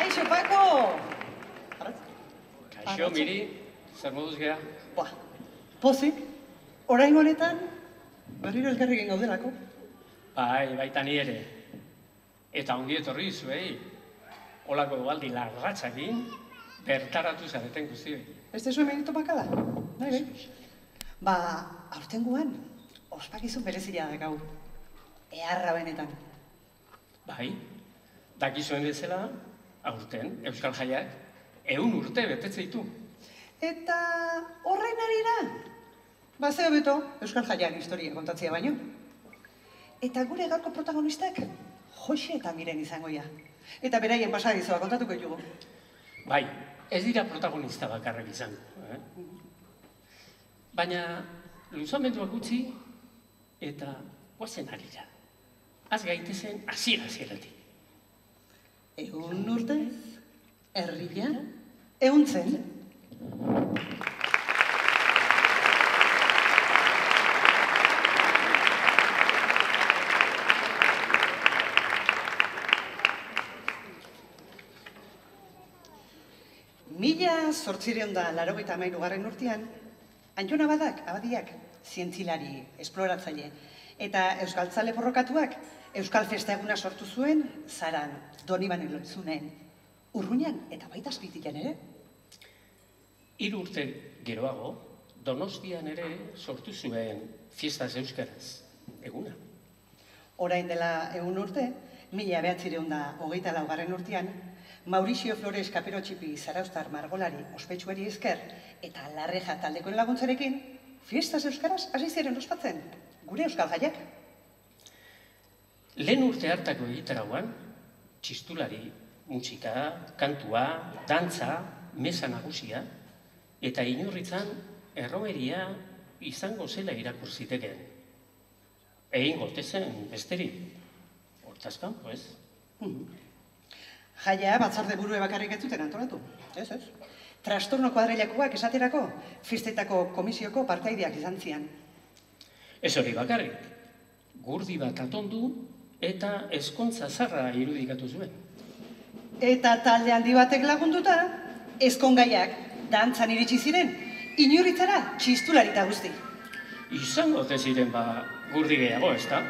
Kaixo, Pako! Kaixo, Miri, zer moduz geha? Pozik, orain honetan, berriro elkarrekin gaudelako. Bai, baita ni ere. Eta ongi etorri zuei, holako egualdi larratxakin, bertaratu zareten guztioi. Ez tezu emenito bakala? Bai. Ba, aurtengoan, ospakizun berezila dakau. Eharra benetan. Bai, dakizuen bezala, aurten, Euskal Jaiak, 100 urte betetzeitu. Eta horren arira, ba zeo beto, Euskal Jaiak historia kontatzea baino. Eta gure gaurko protagonistak, Jose eta Miren izangoia. Eta beraien pasadizoa kontatuko ditugu. Bai, ez dira protagonista bakarrak izango. Baina, luzamenduak gutxi eta guazen arira. Az gaitezen hasieratik. 100 urtez, herria, 100 zen. Mila 883 urtean, Antton Abadiak, zientzilari, esploratzaile, eta euskaltzale porrokatuak Euskal Festa eguna sortu zuen, Zaran, Donibanen Loitzunen, Urruñan eta baita Azpeitian ere. 3 urte geroago, Donostian ere sortu zuen Fiestas Euskaraz, eguna. Orain dela 100 urte, 1924 urtean, Mauricio Flores Kaperotxipi zaraustar margolari ospetsuari esker eta Larreja taldekoen laguntzarekin, Fiestas Euskaraz hasi ziren ospatzen, gure Euskal Jaiak. Lehen urte hartako egitarauan, txistulari, musika, kantua, dantza, mesa nagusia, eta inorritzan erromeria izango zela irakur zitekeen. Egin gotezen besterik, hortaz kanpo ez? Jaia batzorde burue bakarrik ez zuten antolatu, ez. Trastorno kuadrilakoak esaterako, fiestetako komisioko partaideak izan zian. Ez hori bakarrik, gurdi bat atondu eta ezkontza zarra irudikatu zuen. Eta talde handi batek lagunduta, ezkongaiak dantzan iritsi ziren, inurritzara txistularita guzti. Izango ote ziren gurdi gehiago, ez da?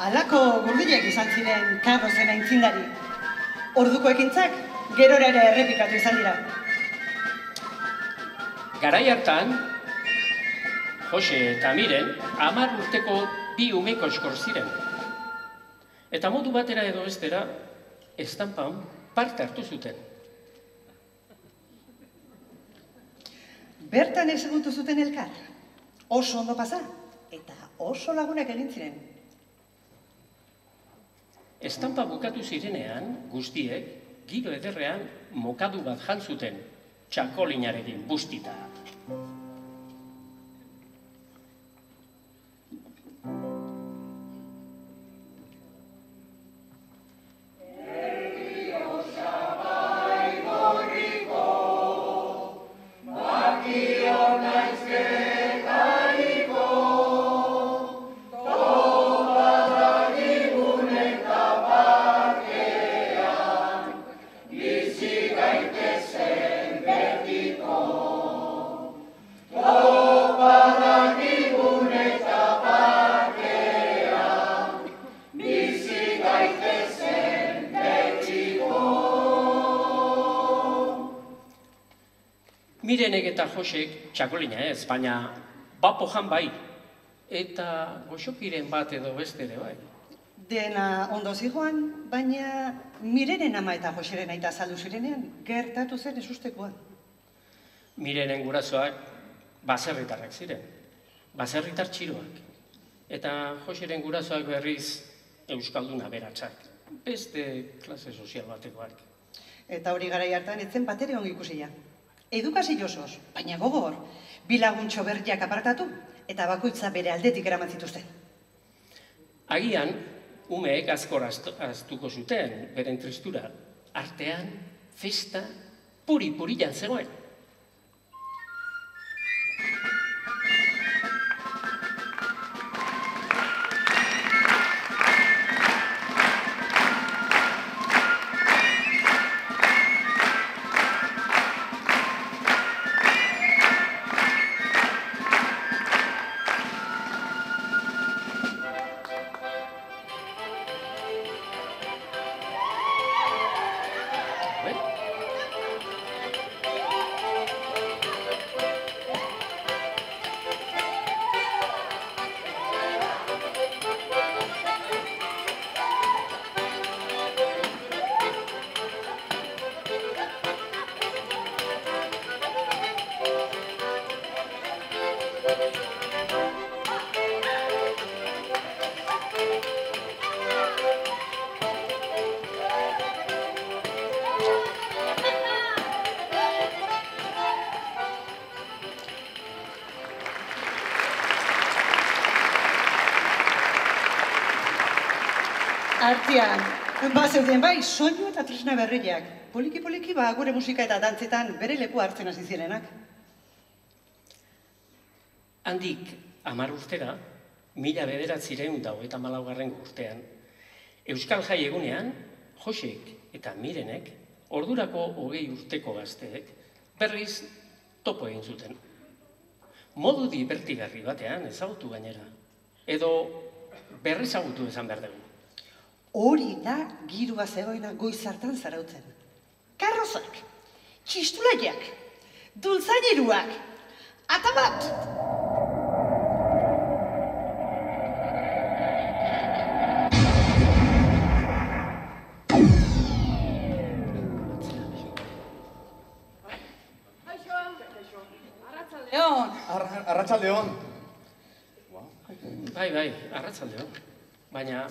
Halako gurdileak izan ziren Karlosen aintzindari. Orduko ekintzak gerora ere errepikatu izan dira. Garai hartan, Jose eta Miren 10 urteko 2 umeko eskor ziren. Eta modu batera edo bestera, estanpan parte hartu zuten. Bertan ezagutu zuten elkar. Oso ondo pasa eta oso lagunak egin ziren. Estanpa bukatu zirenean, guztiek, giro ederrean mokadu bat jan zuten, txakolinarekin bustita. Mirenek eta Josek txakolina ez, baina bapo jan bai, eta goxokiren bat edo beste ere bai. Dena ondo zigoan, baina Mirenen ama eta Joseren aita azaldu zirenean, gertatu zen ezustekoan. Mirenen gurasoak baserritarrak ziren, baserritar txiroak. Eta Joseren gurasoak berriz euskaldun aberatsak, beste klase sozial batekoak. Eta hori garai hartan etzen batere ongi ikusia. Edukazio osoz, baina gogor, bi laguntxo berriak apartatu eta bakoitza bere aldetik eraman zituzten. Agian, umeek askor aztuko zuten, beren tristura. Artean, festa, puri-purian zegoen. Artean, zeuden bai, soinu eta tresna berriak. Poliki-poliki gure musika eta dantzetan bere leku hartzen hasi zirenak. Handik, 10 urtera, 1994 urtean, Euskal Jai egunean, Josek eta Mirenek, ordurako 20 urteko gazteek, berriz topo egin zuten. Modu divertigarri batean ezagutu gainera, edo berrezagutu esan behar dugu. Hori da girua zegoena goiz hartan zarautzen. Karrozak, txistulaiak, dultzaineruak, atabat! Arratsaldeon. Bai, arratsaldeon. Baina,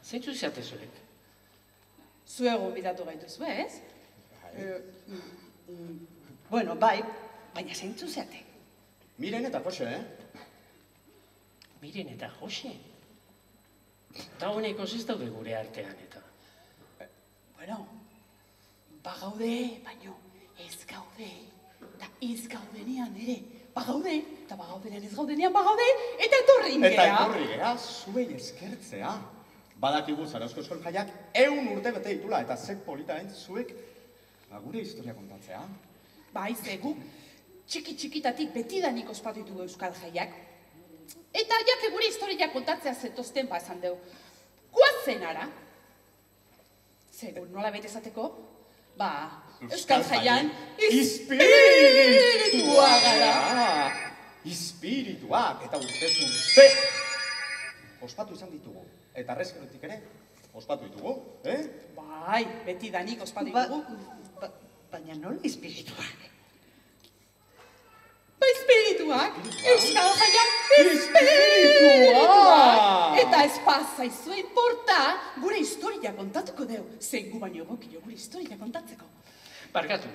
zeintzu zeate zuek? Zuego bidatu gaituzu, ez? Bueno, bai, baina zeintzu zeate. Miren eta Jose, Miren eta Jose? Ta honeko ez daude gure artean eta. Bueno, bagaude, baino ez gaude. Eta ez gaudenean ere, bagaude, eta bagaudenean ez gaudenean bagaude, eta etorri Eta ingea. etorri gea, zuei eskertzea. Badakigu Zarauzko Eskol Jaiak 100 urte bete ditula, eta zek polita hain zuek gure historia kontatzea. Bai, zegu, txiki-txikitatik betidanik ospatu ditugu Euskal Jaiak. Eta jake gure historia kontatzea zetozten esan dugu. Guazen ara. Zegu, nola bete esateko? Euskal Jaian espiritua gara. Espirituak, eta urtez urte. Ospatu izan ditugu, eta arrezkerotik ere, ospatu ditugu, Bai, betidanik ospatu ditugu. Baina nola espirituak? Espirituak, Euskal Jaian espirituak! Eta ez pasaizu importa, gure historia kontatuko deu. Zein gu baino egokio gure historia kontatzeko. Barkatu.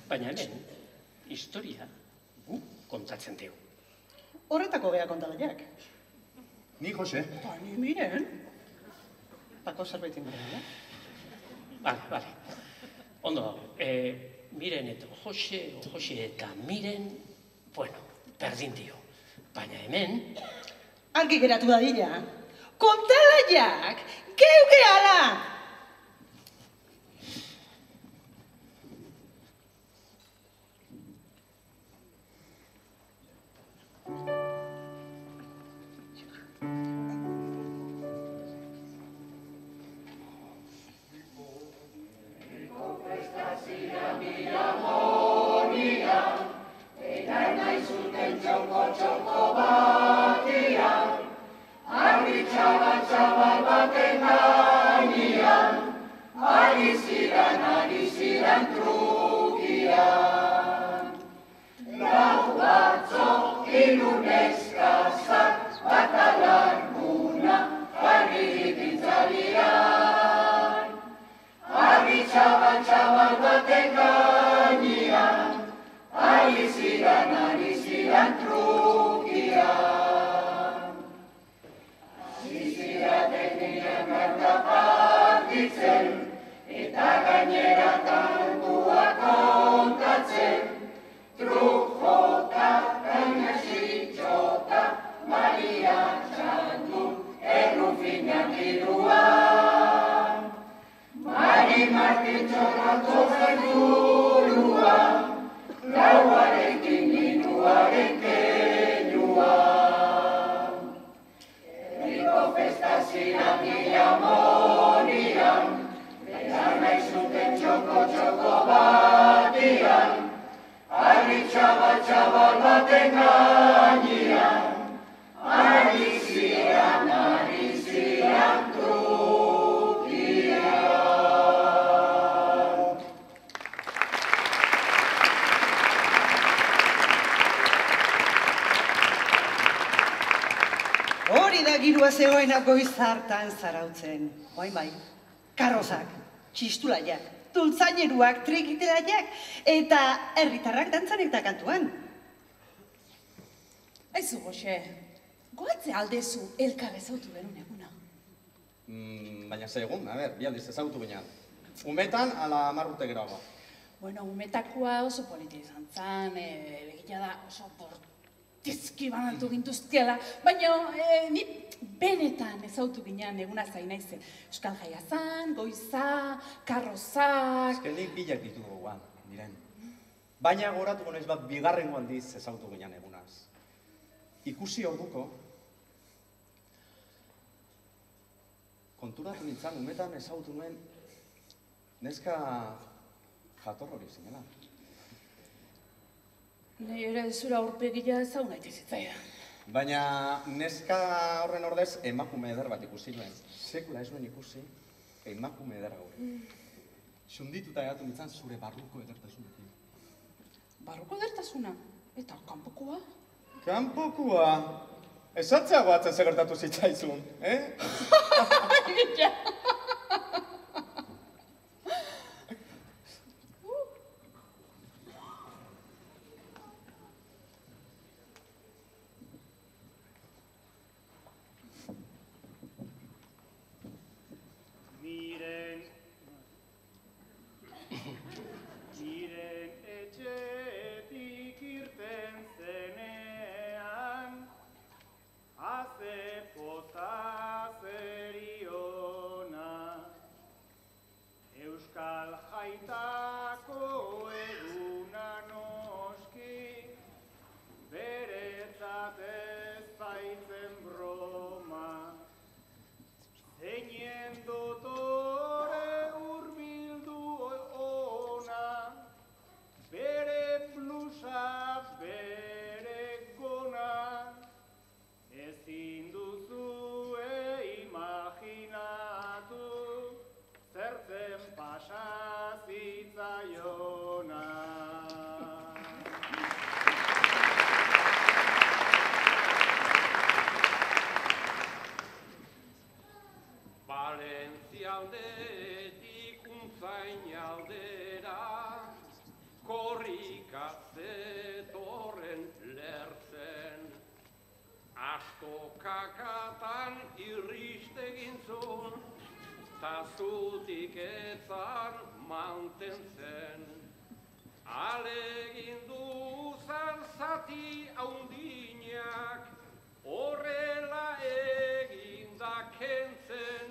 Baina hemen, historia gu kontatzen dugu. Horretako gea kontalaiak. Ni Jose. Ni Miren. Bako zerbait ingoren, Bale. Ondo dago. Miren eta Jose eta Miren, bueno, berdin dio. Baina hemen... Argi geratu da dira. Kontalaiak, geu gehala! Eta nahi zuten txoko bat Hori da girua zegoena goiz hartan zarautzen. Bai, karrozak, txistulaiak, dultzaineruak, trikitelaiak, eta herritarrak dantzan eta kantuan. Aizu, Goxe, goatze aldezu elkar ezautu berun eguna. Baina segun, bi aldiz ezagutu ginen. Umetan, ala 10 urte geroago. Bueno, umetakoa oso polita izan zan, begila da oso bortizki banatu gintuztiala, baina ni benetan ezautu ginen eguna zain naizen. Euskal Jaia zan, goiza, karrozak... Ezken nik bilak ditugu guan, diren. Baina goratuko naiz bat bigarrengo aldiz ezautu ginen egunaz. Ikusi orduko, konturatu nintzen, umetan ezagutu nuen neska jator hori zinela. Nei ere zura aurpegila ezau nahi zitzaidan. Baina neska horren ordez emakume eder bat ikusi nuen. Sekula ez nuen ikusi emakume eder gaur. Xundituta egatu nintzen zure barruko edertasunekin. Barruko edertasuna? Eta kanpokoa? Kanpokoa? Esatzea goatzen segertatu zitzaizun, eh? Ja. Miren etxetik irten zenean, haze poza zeriona. Euskal Jaitako eguna noski, beretzat ez baitzen broma. Zeinen dotore hurbildu ona, bere blusa, bere gona, ezin duzue imaginatu, zertzen pasa zitzaiona. Aldetik untzain aldera, korrikatze torren lertzen. Asto kakatan irriste gintzun, ta zutik ezan mantentzen. Alegin duzan zati haundinak, horrela eginda kentzen.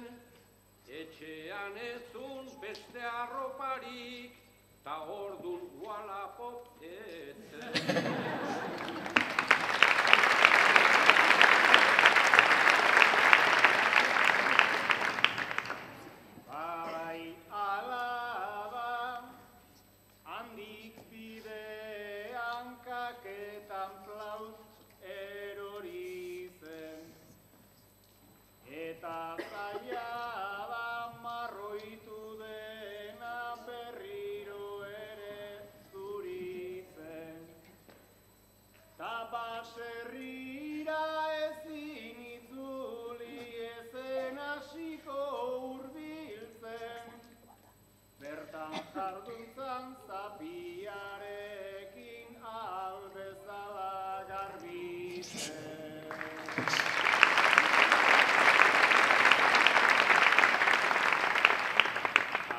Etxean ezun beste arroparik, ta ordun Wallapop etzen. Bai alaba, handik bide hankaketan plaut erori zen. Eta zaila marroitu dena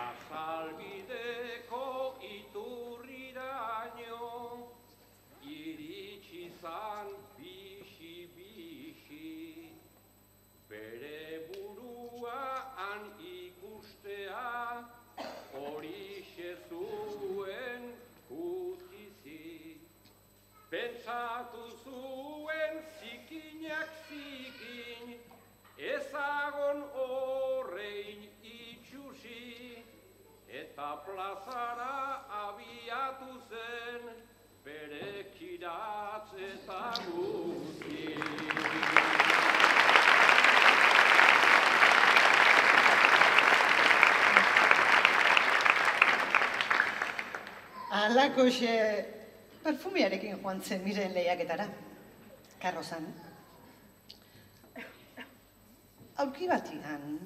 Azalbideko iturriraino iritsi zan bixi-bixi, bere burua han ikustea horixe zuen utizi. Pentsatu zuen zikinak zikin, ezagon horrein itxusi, eta plazara abiatu zen bere kiratz eta guzti. Alakoxe perfumiarekin joan zen Miren lehiaketara, karrozan. Aurki batian,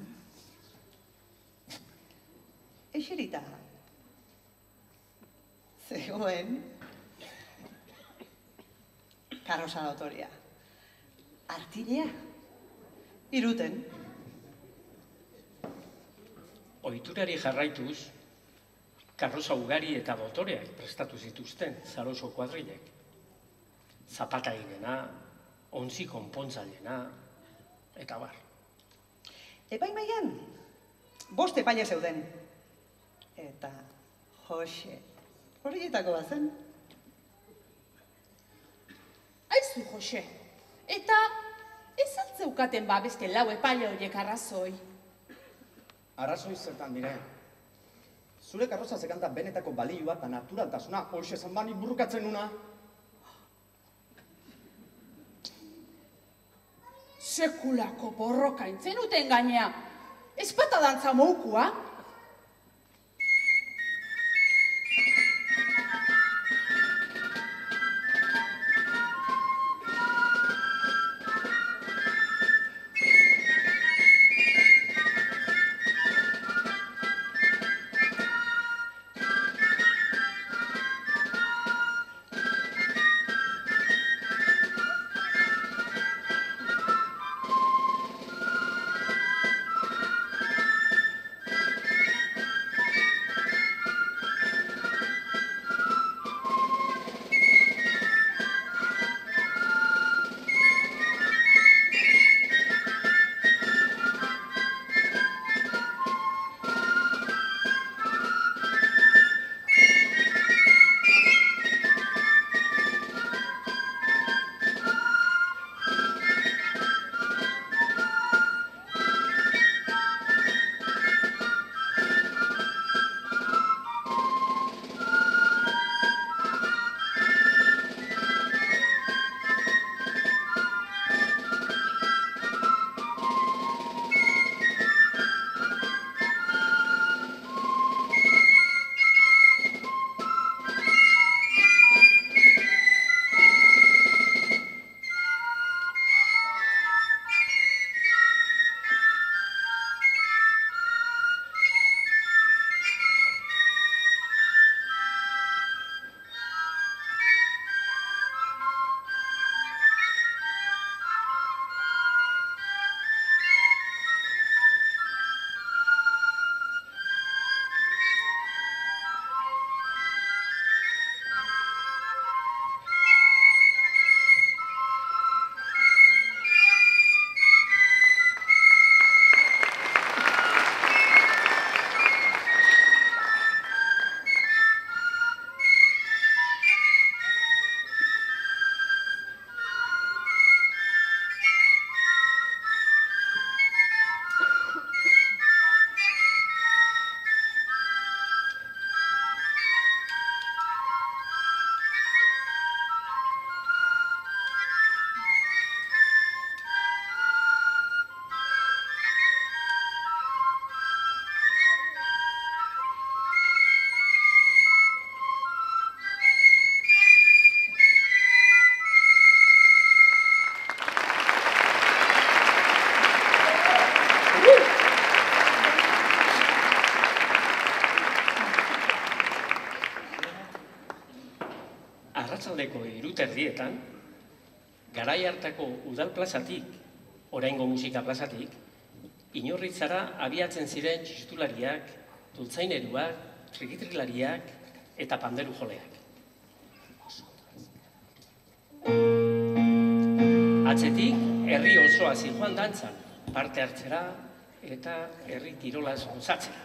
eserita zegoen karroza dotorea. Artilea, iruten. Ohiturari jarraituz, karroza ugari eta dotoreak prestatu zituzten Zaroso kuadrilek. Zapataginena, ontzi konpontzailena, eta bar. Epaimaian, 5 epaile zeuden. Eta Jose, horietako bat zen. Aizu, Jose, eta ez altzeukaten beste 4 epaile horiek arrazoi. Arrazoi zertan dire. Zure karroza zekanta benetako balioa eta naturaltasuna hoxe zan bani burrukatzen nuna. Sekulako borroka intzenuten gainea. Ez bata dantza moukua? Arratsaldeko 3:00 erdietan, garai hartako udal plazatik, oraingo musika plazatik, Inorritzara abiatzen ziren txistulariak, dultzaineruak, trikitrilariak eta panderu joleak. Atzetik, herri osoa zijoan dantzan, parte hartzera eta herri kirolaz gozatzera.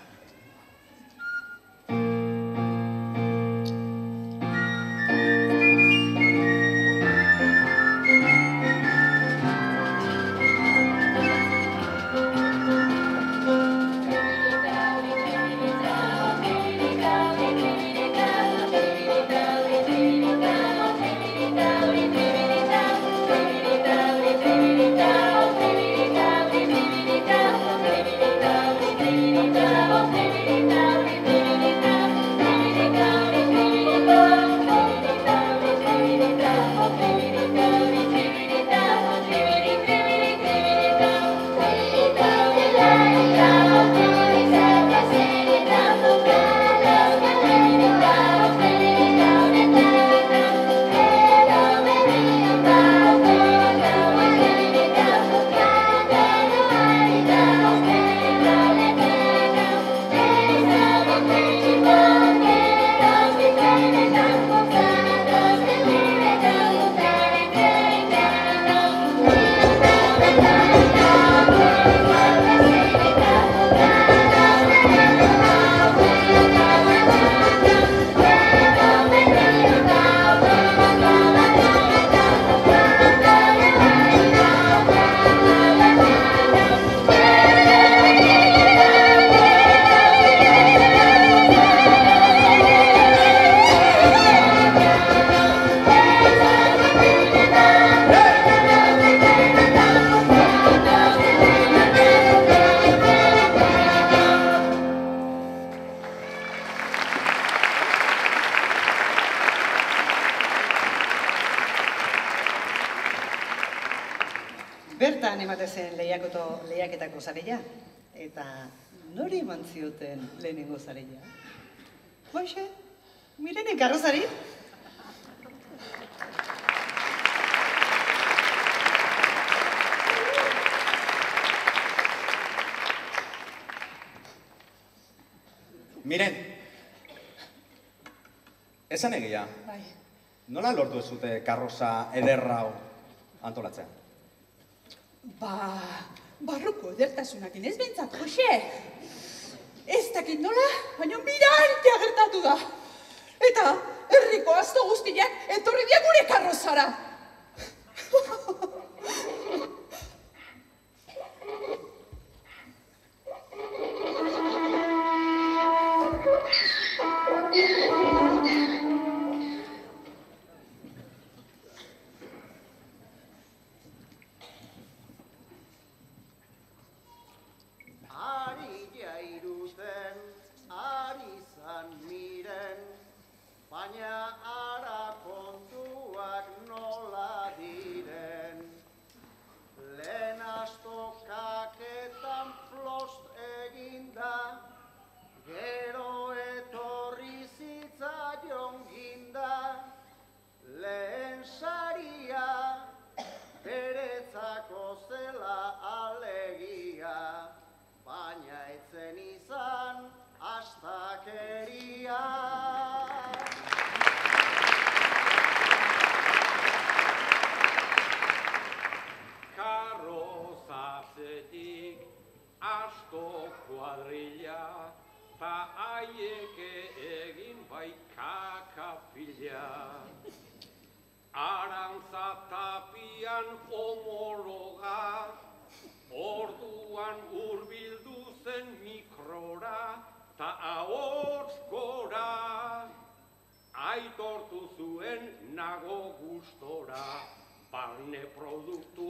Bertan emate zen lehiaketako zareia, eta nori eman zioten lehenengo zareia? Hoxe, Mirenen karrozari? Miren, esan egia, Bai. nola lortu ez zute karroza ederra hau antolatzea? Barruko edertasunak ez bentsat, Jose. Ez dakit nola, baina mirante agertatu da. Eta herriko asto guztiak etorri dia gure karrozara. Baina ara kontuak nola diren. Lehen astokaketan plost eginda, gero etorri zitzaion ginda. Lehen saria, beretzako zela alegia, baina etzen izan astakeria. Karrozazetik asto kuadrilla, ta aieke egin bai kakapila. Arantzatapian homologa, orduan hurbildu zen mikrora, ta ahots gora. Aitortu zuen nago gustora, barne produktu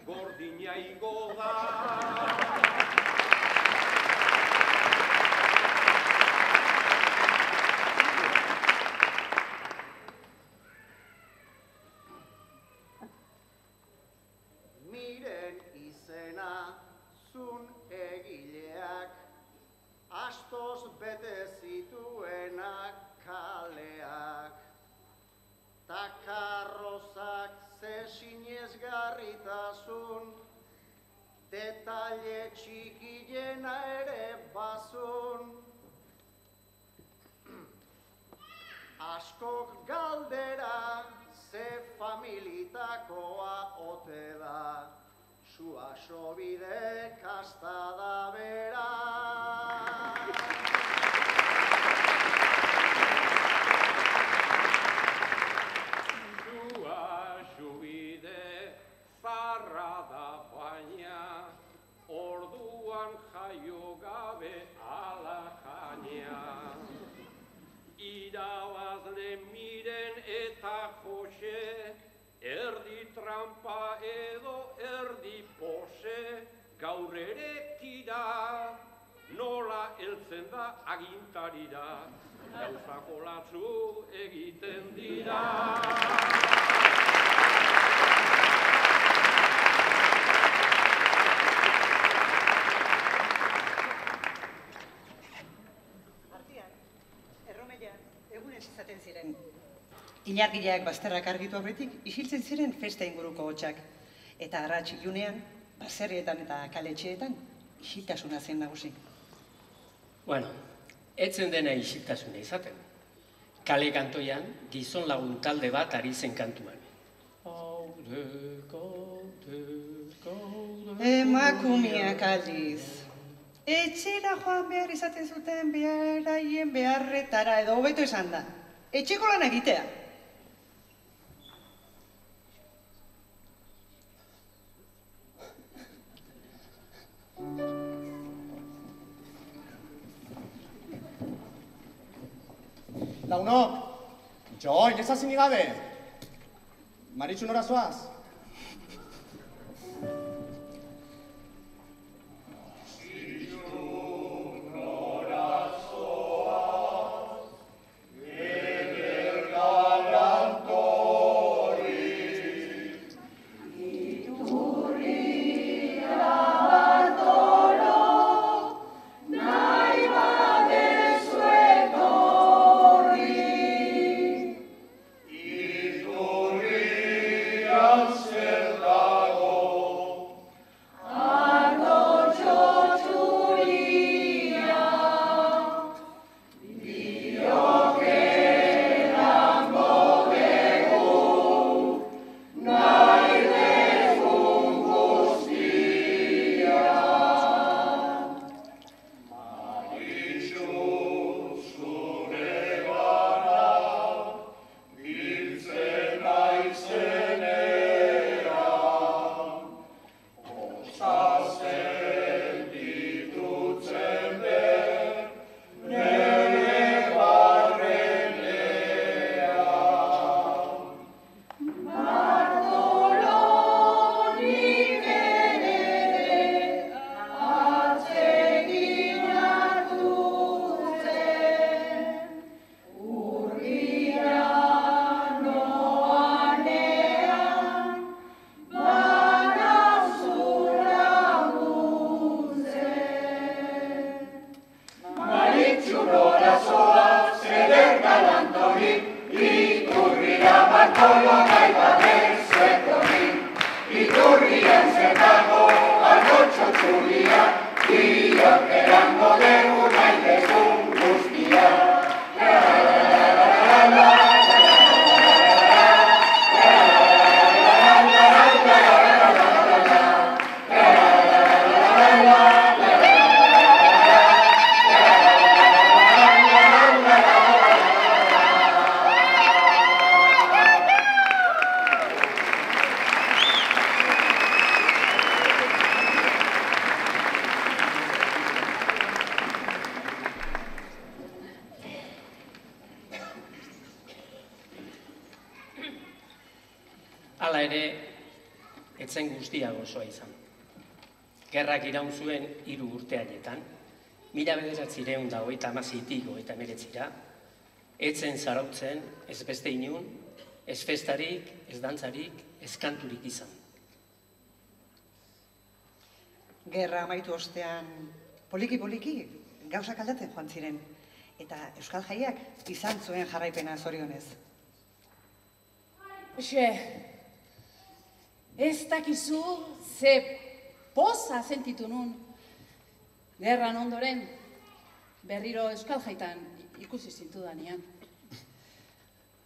gordina igo da. Miren izena zun egileak, astoz bete zituenak kaleak. Ta karrozak ze sinezgarritasun, detalle txikiena ere bazun. Askok galdera, ze familitakoa ote da, sua sobide kasta da bera. Sua sobide zarra da baina, orduan jaio gabe ala jaina. Irabazle Miren eta Jose, erdi trampa edo erdi pose, gaur ere tira, nola heltzen da agintarira, gauzak olatzu egiten dira. Izaten ziren. Ilargileak bazterrak argitu aurretik, isiltzen ziren festa inguruko hotxak. Eta arratx ilunean, baserrietan eta kaletxeetan, isiltasuna zen nagusi. Bueno, etzen dena isiltasuna izaten. Kale kantoian, gizon lagun talde bat ari zen kantuan. Emakumeak aldiz. Etxera joan behar izaten zuten beraien beharretara edo hobeto esan da. Etxeko lan egitea. Launok, join, ez hazin gabe. Maritxu nora zoaz? Hala ere, etzen guztia gozoa izan. Gerrak iraun zuen 3 urte haietan, 1936tik 1939, etzen zarautzen, ez beste inun, ez festarik, ez dantzarik, ez kanturik izan. Gerra amaitu ostean, poliki-poliki, gauzak aldatzen joan ziren. Eta Euskal Jaiak izan zuen jarraipena zorionez. Exe, Ez dakizu, ze poza sentitu nun. Gerran ondoren, berriro euskal jaitan ikusi zintudanean.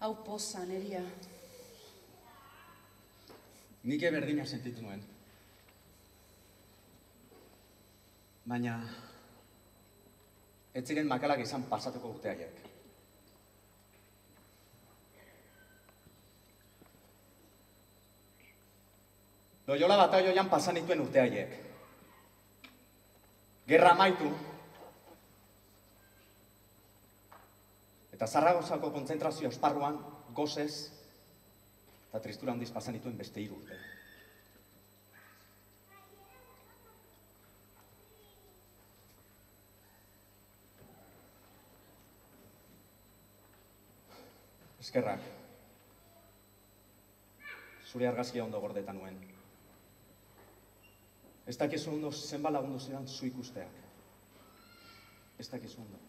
Hau poza, Neria. Nik berdina sentitu nuen. Baina, ez ziren makalak izan pasatuko urte haiek. Loyola batalloian pasan dituen urte haiek. Gerra amaitu. Eta Zaragozako kontzentrazio esparruan, gozez, eta tristura handiz pasan dituen beste 3 urte. Eskerrak. Zure argazkia ondo gordeta nuen. Ez dakizu ondo zenbat lagundu zidan zu ikusteak. Ez dakizu ondo.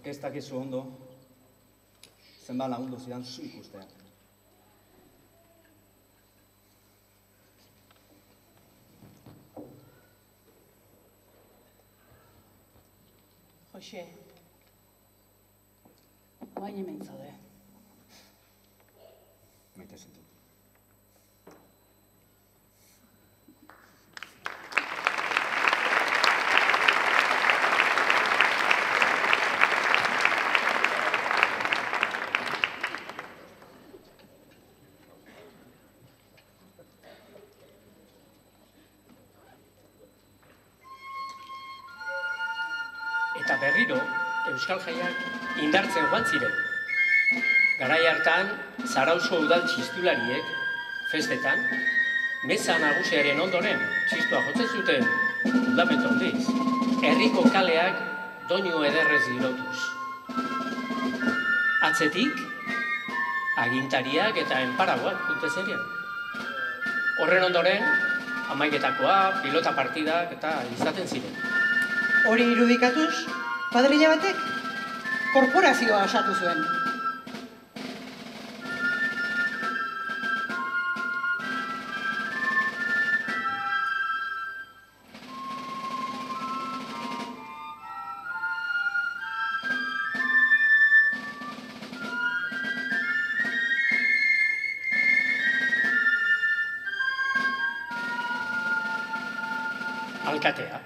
Ez dakizu ondo, zenbat lagundu zidan zu ikusteak. Jose, oain hemen zaude. Maite zentu. Eta berriro, Euskal Jaiak indartzen joan ziren. Garai hartan, Zarausko udal txistulariek, festetan, meza nagusiaren ondoren txistua jotzen zuten fundamentu handiz, herriko kaleak doinu ederrez girotuz. Atzetik, agintariak eta enparagoak dute zerian. Horren ondoren, hamaiketakoa, pilota partidak eta izaten ziren. Hori irudikatuz, kuadrilla batek? korporazioa osatu zuen. Alkatea,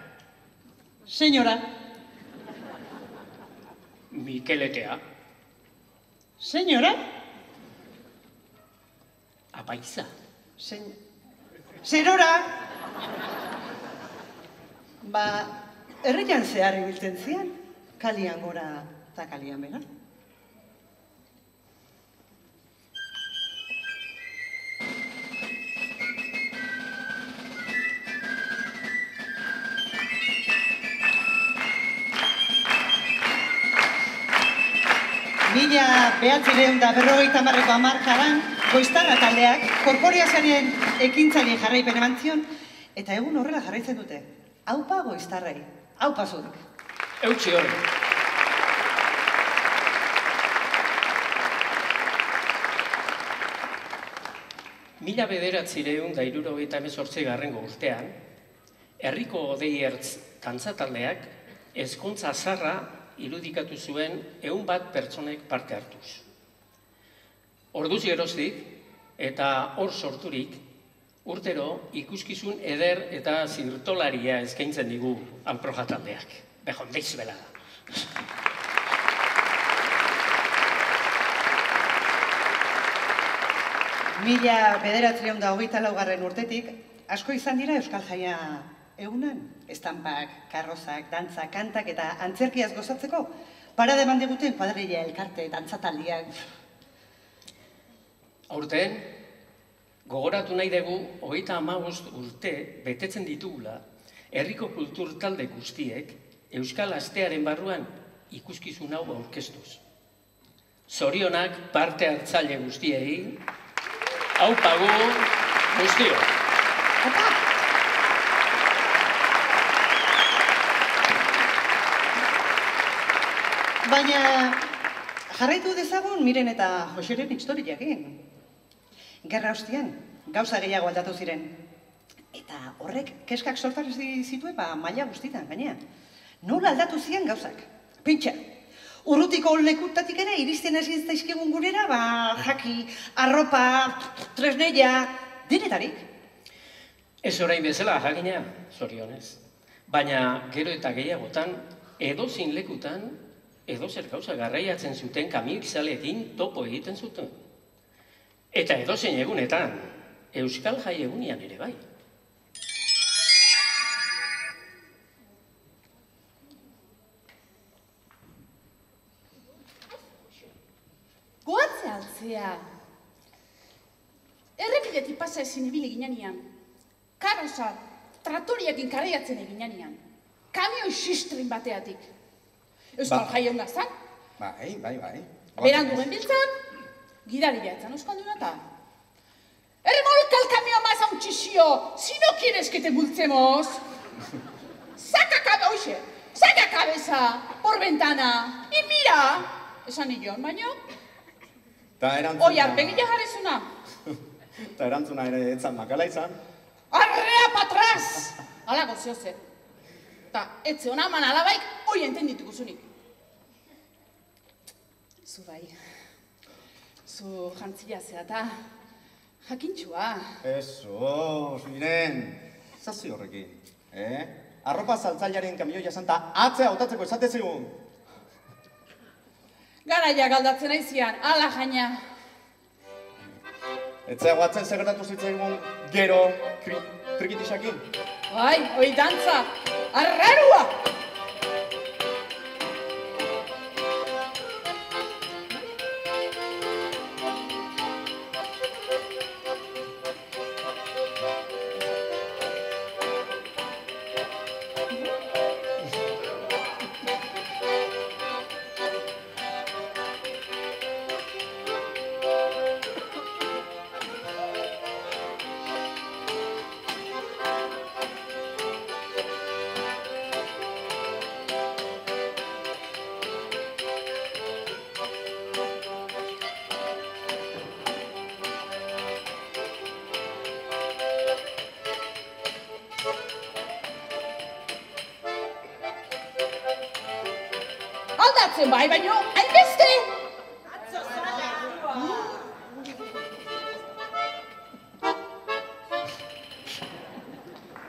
Senyora, Mikeletea, senyora, apaiza, zerora. Ba, herrian zehar ibiltzen zian, kalian gora eta kalian bera. Mila 1950ko hamarkadan, Goiztarra taldeak korporazioaren ekintzari jarraipen eman zion, eta egun horrela jarraitzen dute. Aupa Goiztarrei, aupa zurik. eutxi horri. Mila 1978 urtean, herriko Odeiertz dantzataldeak ezkontza zarra irudikatu zuen 100 pertsonek parte hartuz. Orduz geroztik eta hor sorturik, urtero ikuskizun eder eta zirtolaria eskaintzen digu Alproja taldeak. Bejon, deiz bela da. Mila 1924 urtetik, asko izan dira Euskal Jaia egunan. Estampak, karrozak, dantzak, kantak eta antzerkiaz gozatzeko, parade eman diguten kuadrilla, elkarte, dantzataldiak. Aurten, gogoratu nahi dugu 35 urte betetzen ditugula herriko kultur talde guztiek Euskal Astearen barruan ikuskizun hau aurkeztuz. Zorionak parte hartzaile guztiei, aupago guztio. Baina jarraitu dezagun Miren eta Joseren historiakin. Gerra ostean, gauza gehiago aldatu ziren. Eta horrek keskak sortarazi zituen maila guztietan, gainera. Nola aldatu ziren gauzak? Pentsa, urrutiko lekutatik ere iristen hasi zaizkigun gurera, jaki, arropa, tresneia, denetarik. Ez orain bezala jakina, zorionez. Baina gero eta gehiagotan, edozein lekutan, edozer gauza garraiatzen zuten kamioizaleekin topo egiten zuten. Eta edozein egunetan, Euskal Jai egunian ere bai. Goatze altzea. Errepidetik pasa ezin ibili ginean. Karosa, tratoriakin karaiatzen eginean. Kamioi sistrin bateatik. Euskal Jai eguna zan. Bai. Berandu genbiltzan, gidaria etzan euskalduna eta. ¡Remolca el camión más a un chisío! Si no quieres que te multemos. ¡Saca cabeza por ventana! Y mira! Esan nion, baino? Oiar, begila jarezuna. Eta erantzuna ere etzan makala izan. Arrea patraz! Ala gozio zen. Eta etze hona eman alabaik, hoi entendituko zunik. Zu bai. Zu jantzila zea eta jakintxua. Eso, Miren. Zazi horrekin, Arropa saltzailearen kamioia santa atzea hautatzeko esate zigun. Garaia galdatzen aizian, ala jaina. Etzea guatzen segertatu zitzaigun gero trikitisakin. Bai, hoi dantza, arrarua! aldatzen bai, baino, hainbeste!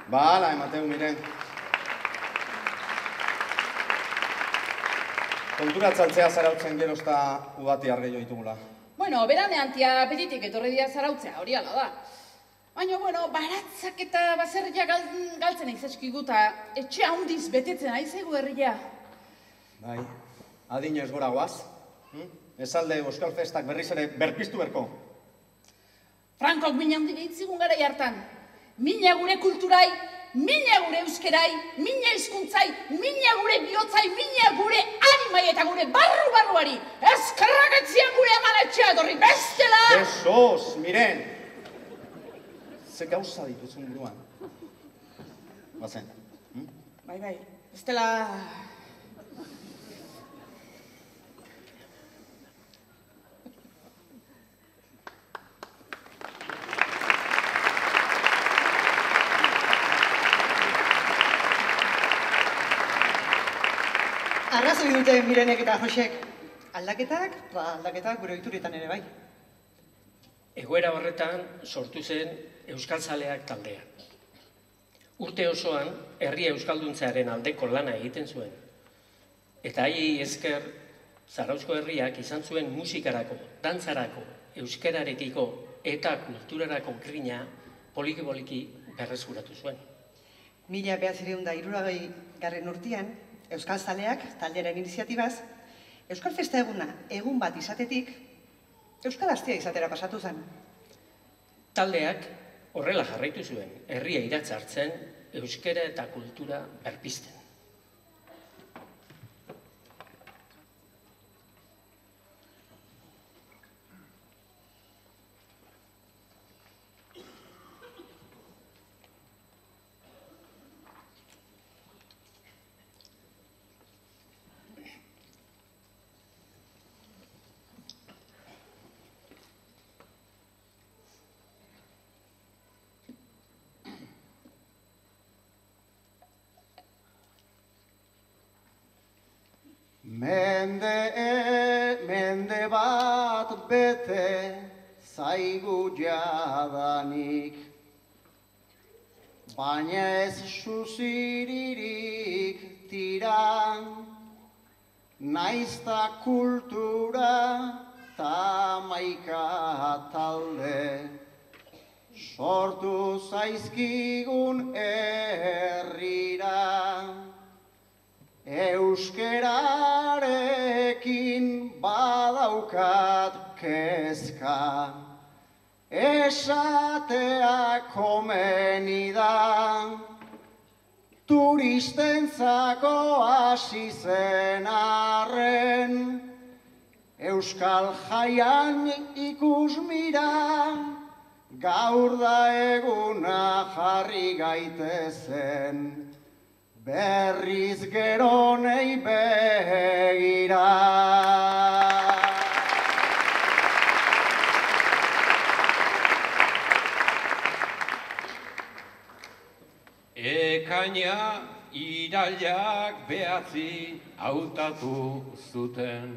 Bala, emateu, miren. Kontura txaltzea zarautzen gerozta udati argeio ditugula. Bueno, beranean tia apetitik etorri dira zarautzea, hori ala da. Baina, bueno, baratzak eta baserria galtzen aizaskiguta, etxe handiz betetzen aizegu herria. Bai, adino ez gora guaz. Esalde Euskal Festak berriz ere berpiztu berko. Frankok mina handi behitzigun gara hartan. Mina gure kulturai, mina gure euskerai, mina hizkuntzai, mina gure bihotzai, mina gure animai eta gure barru-barruari. Eskerrak etzian gure amanetxea etorri bestela! Besos, miren! Ze gauza dituzun buruan. Bazen. Bai, bestela... Arrazoi dute Mirenek eta Josek. Aldaketak gure ohituretan ere bai. Egoera horretan sortu zen Euskaltzaleak taldea. Urte osoan herria euskalduntzearen aldeko lana egiten zuen. Eta haiei esker Zarauzko herriak izan zuen musikarako, dantzarako, euskararekiko eta kulturarako grina poliki-poliki berreskuratu zuen. 1960 urtean, Euskaltzaleak taldearen iniziatibaz, Euskal Festa eguna egun bat izatetik, Euskal Astea izatera pasatu zen. Taldeak horrela jarraitu zuen, herria idatz hartzen, euskara eta kultura berpizten. Mende bat bete zaigu jadanik, baina ez suziririk tiran, naizta kultura ta maika talde, sortu zaizkigun herrira. Euskerarekin badaukat kezka, esatea komeni da, turistentzako hasi zen arren, Euskal Jaian ikusmira, gaur da eguna jarri gaitezen, berriz geronei begira. Ekaina irailak behatzi hautatu zuten,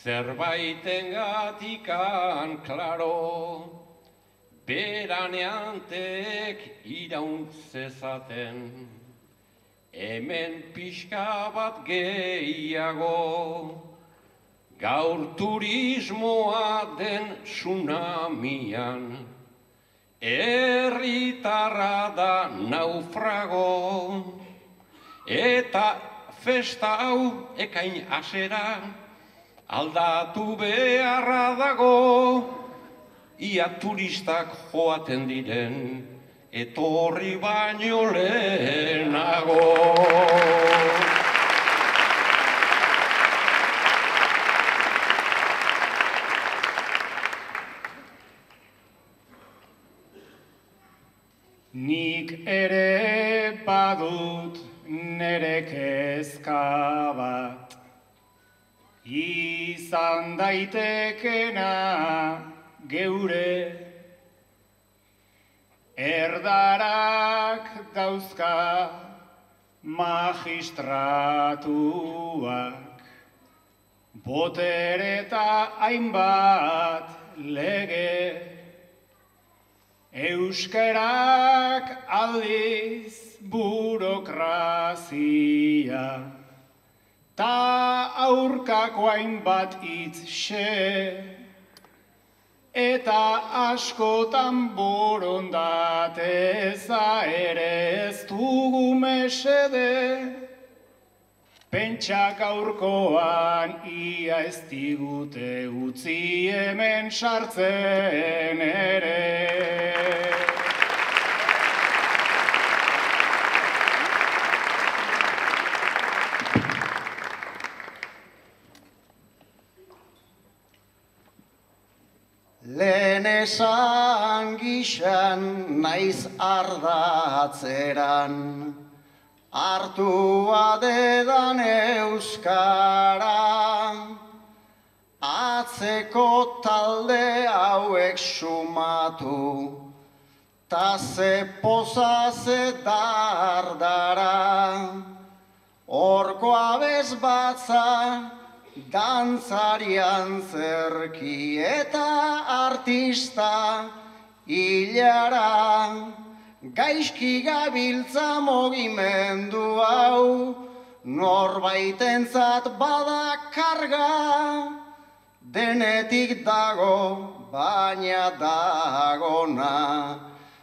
zerbaitengatikan klaro, beraneantek iraun zezaten. Hemen pixka bat gehiago, gaur turismoa den tsunamian, herritarra da naufrago, eta festa hau ekain hasera, aldatu beharra dago, ia turistak joaten diren, etorri baino lehenago. Nik ere badut nere kezka bat, izan daitekena geure. Erdarak dauzka magistratuak, botere eta hainbat lege. Euskarak aldiz burokrazia, ta aurkako hainbat hitxe, eta askotan borondateza ere ez dugu mesede, pentsa gaurkoan ia ez digute utzi hemen sartzen ere. Lehen esan gixan naiz ardatzeran, hartua dedan euskara, atzeko talde hauek sumatu, ta ze poza ze dardara, horko abez batza, dantzarian zerki eta artista hilara, gaizki gabiltza mugimendu hau, norbaitentzat bada karga, denetik dago baina dagona,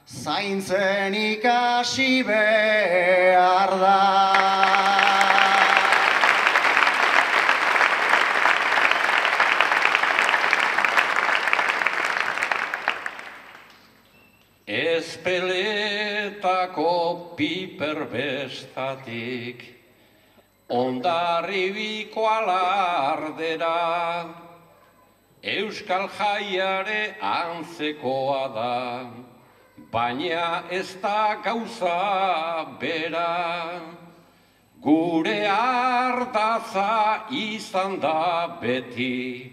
zaintzen ikasi behar da. Ezpeletako piper bestatik, ondarribiko alardera, euskal jaiare antzekoa da, baina ez da gauza bera. Gure ardatza izan da beti,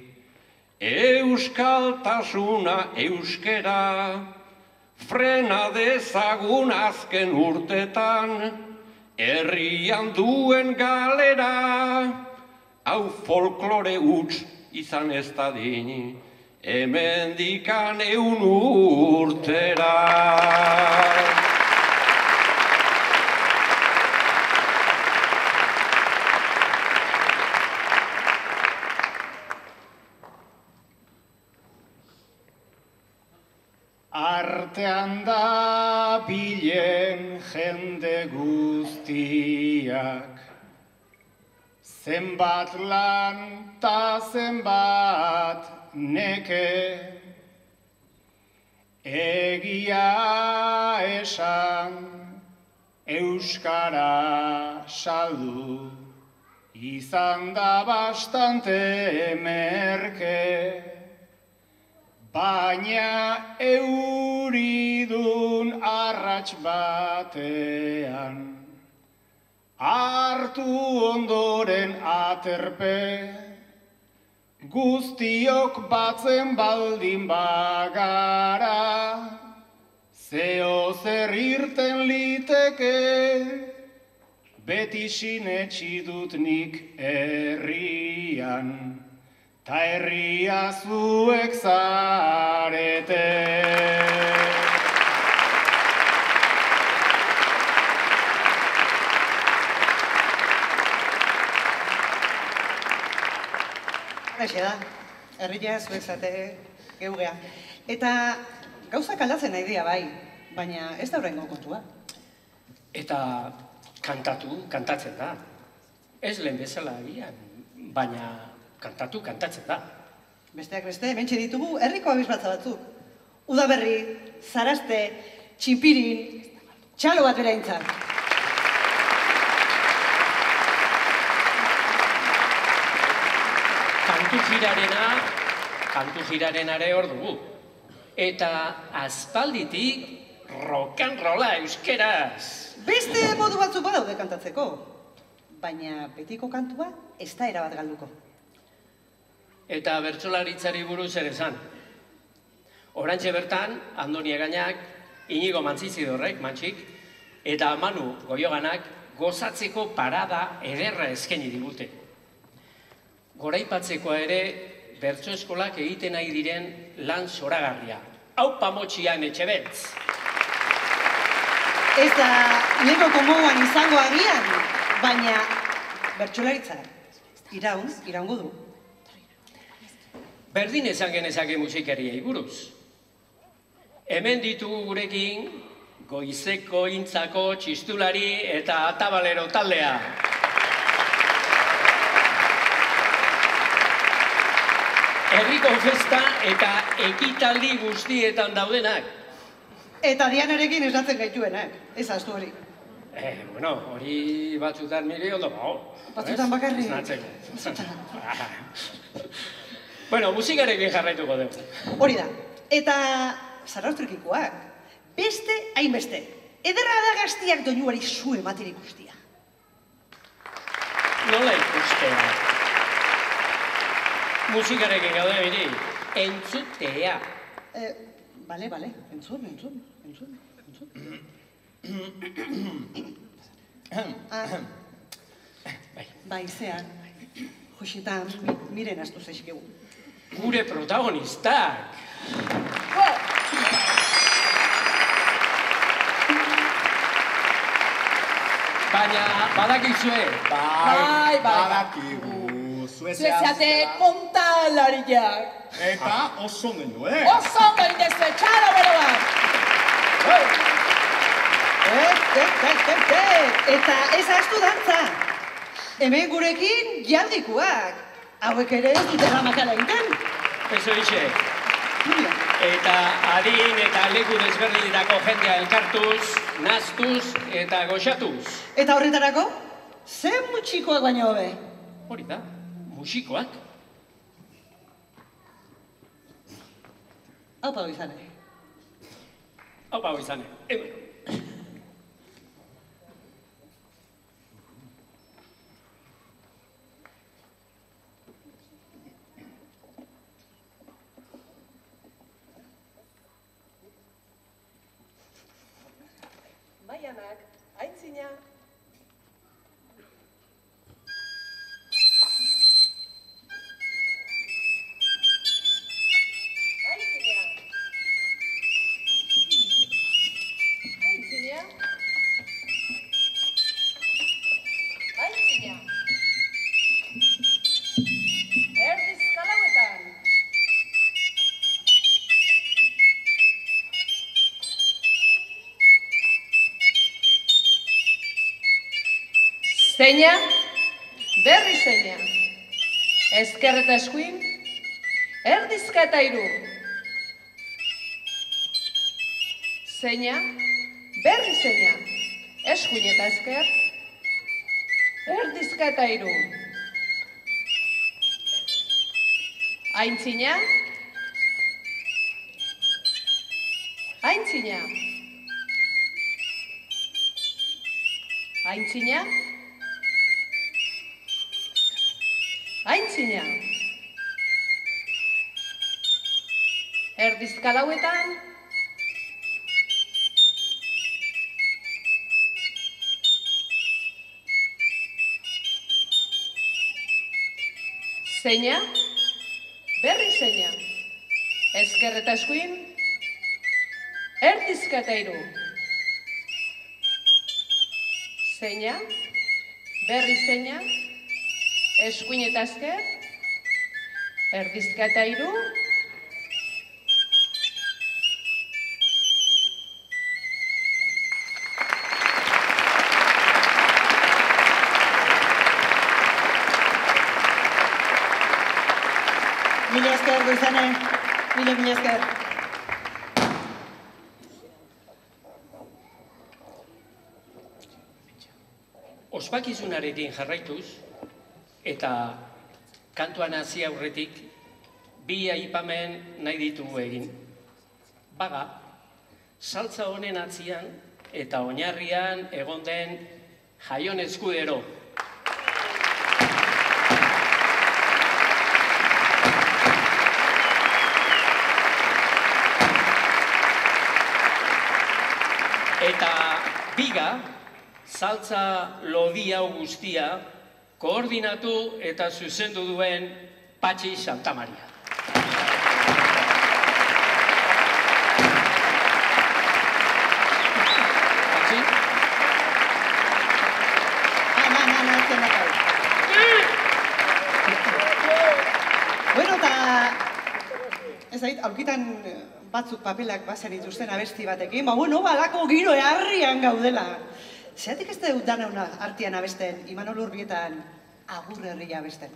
euskaltasuna euskera, frena dezagun azken urtetan, herrian duen galera, hau folklore huts izan ez dadin, hemendikan 100 urtera. Artean da bilen jende guztiak, zenbat lan ta zenbat neke, egia esan euskara saldu, izan da bastante merke. Baina euridun arrats batean, hartu ondoren aterpe, guztiok batzen baldin bagara, zeo zer irten liteke, beti sinetsi dut nik herrian, ta herria zuek zarete. Haixe da, herria zuek zarete geugea. Eta gauzak aldatzen nahi dira bai, baina ez da horrengo kontua. Eta kantatzen da. Ez lehen bezala agian, baina kantatzen da. Besteak beste, hementxe ditugu herriko abizbatza batzuk. Udaberri, Zaraste, Txinpirin, txalo bat beraintzat. Kantu jirarenare hor dugu. Eta aspalditik rock and rolla euskeraz. Beste modu batzuk badaude kantatzeko, baina betiko kantua ez da erabat galduko. Eta bertsolaritzari buruz ere esan. Orantxe bertan, Andoni Egainak, Inigo Mantzizidorrek, Mantxik, eta Manu Goioganak gozatzeko parada ederra eskaini digute. goraipatzekoa ere bertso eskolak egiten nahi diren lan zoragarria. Hau pamotxian Etxebeltz. Ez da lekoko moduan izango agian, baina bertsolaritza iraungo du. Berdin esan genezake musikariei buruz. Hemen ditugu gurekin Goizeko Intzako txistulari eta atabalero taldea. Herriko festa eta ekitaldi guztietan daudenak. Eta Dianarekin esatzen gaituenak, ez ahaztu hori. Bueno, hori batzutan nire ondo bau. Batzutan bakarrik. Esnatzeko. Bueno, musikarekin jarraituko dugu. Hori da. Eta Zarauztrikikoak, beste hainbeste. Ederra da gaztiak doinuari zu ematen ikustia. Nola ikustea? Musikarekin gaude biri, entzutea. Bale, entzun. Bai, zean, Josetan, miren astu zaizkigu. Gure protagonistak. Baina badakizue. Bai. Badakigu. Zueziate kontalariak. Eta oso ondo, Oso ondo indezue, txalo bero bat. Eta ez ahaztu dantza. Hemen gurekin jaldikuak. Hauek ere ez dute ramakala egiten. Ez horixe. Eta adin eta leku desberdinetako jendea elkartuz, naztuz eta goxatuz. Eta horretarako, zen mutxikoak baino hobe. Hori da, musikoak. Aupa izane. Hau izane. Baianak, aintzina. Zeina, berri zeina. Ezker eta eskuin, erdizka eta hiru. Zeina, berri zeina. Eskuin eta ezker, erdizka eta hiru. Aintzina, aintzina. Aintzina, aintzina. Erdizka lauetan, zeina, berri zeina. Ezker eta eskuin, erdizka eta hiru. Zeina, berri zeina, eskuin eta ezker, erdizka eta hiru. Mila esker, Goizane. Mila esker. Ospakizunarekin jarraituz, eta kantuan hasi aurretik, bi aipamen nahi ditugu egin. Baga, saltza honen atzian eta oinarrian egon den Jaion Eskudero. Eta biga, saltza lodi hau guztia koordinatu eta zuzendu duen Patxi Santamaria. Patxi? Bueno, eta ez ait, aurkitan batzuk papelak bazen dituzten abesti batekin, bueno, balako giro harrian gaudela. Zeratik ez dut dana una artean abesten, Imanol Urbietan Agur Herria abesten.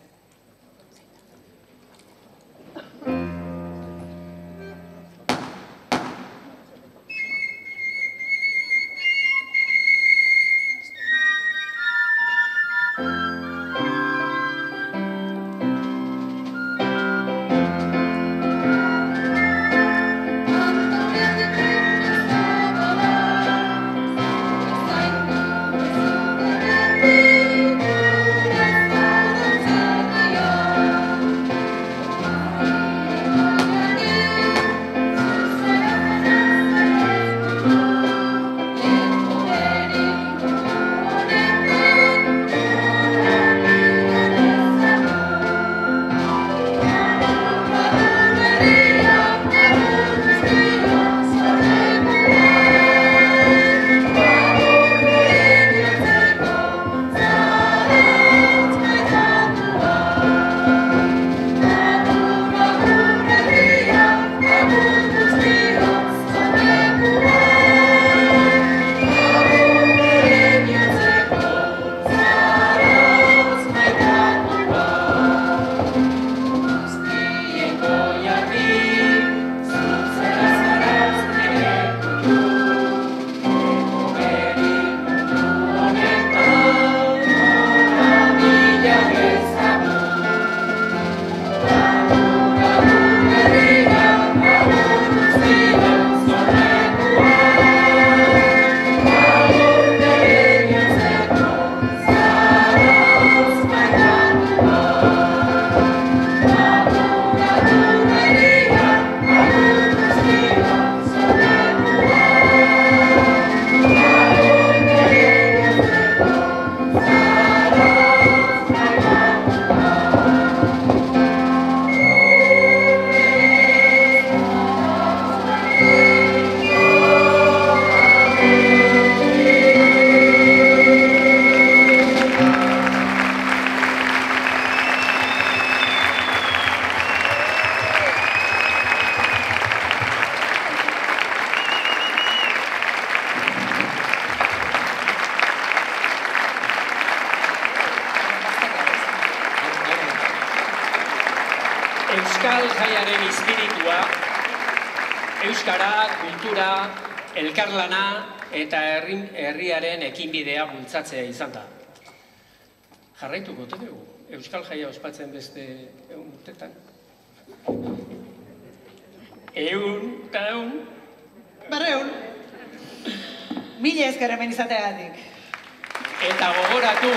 Euskal Jaiaren espiritua, euskara, kultura, elkarlana eta herriaren ekinbidea bultzatzea izan da. Jarraituko ote dugu, Euskal Jaia ospatzen beste urtetan. Eta egun. Barreun. Mila esker hemen izateagatik. Eta gogoratu.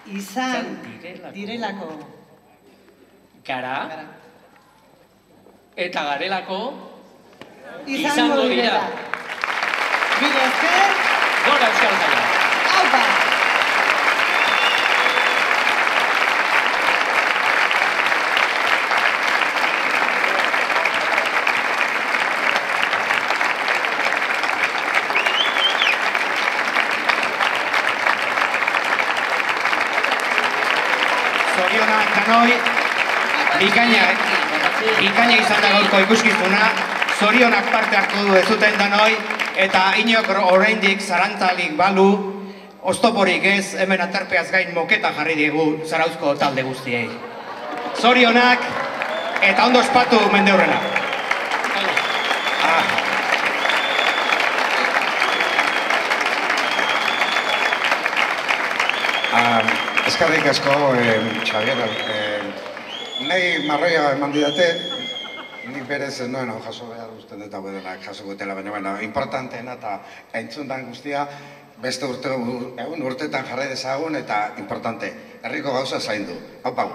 Izan direlako. Gara. Eta garelako. Izango direla. Mila esker. Gora Euskal Jaia. Aupa! Zorionak danoi, bikaina izan da gaurko ikuskizuna, zorionak parte hartu du ezuten danoi, eta inok oraindik zarantzalik balu, oztoporik ez, hemen aterpeaz gain moketa jarri diegu Zarauzko talde guztiei. Zorionak, eta ondo ospatu mendeurrena. Eskerrik asko, Xabier, nahi marroia eman didate, nik berez noen hau jaso behar usten eta bedenak jaso gutela, baina importanteena eta entzundan guztia beste urtetan jarrai dezagun eta importante, herriko gauza zaindu. Hau pau!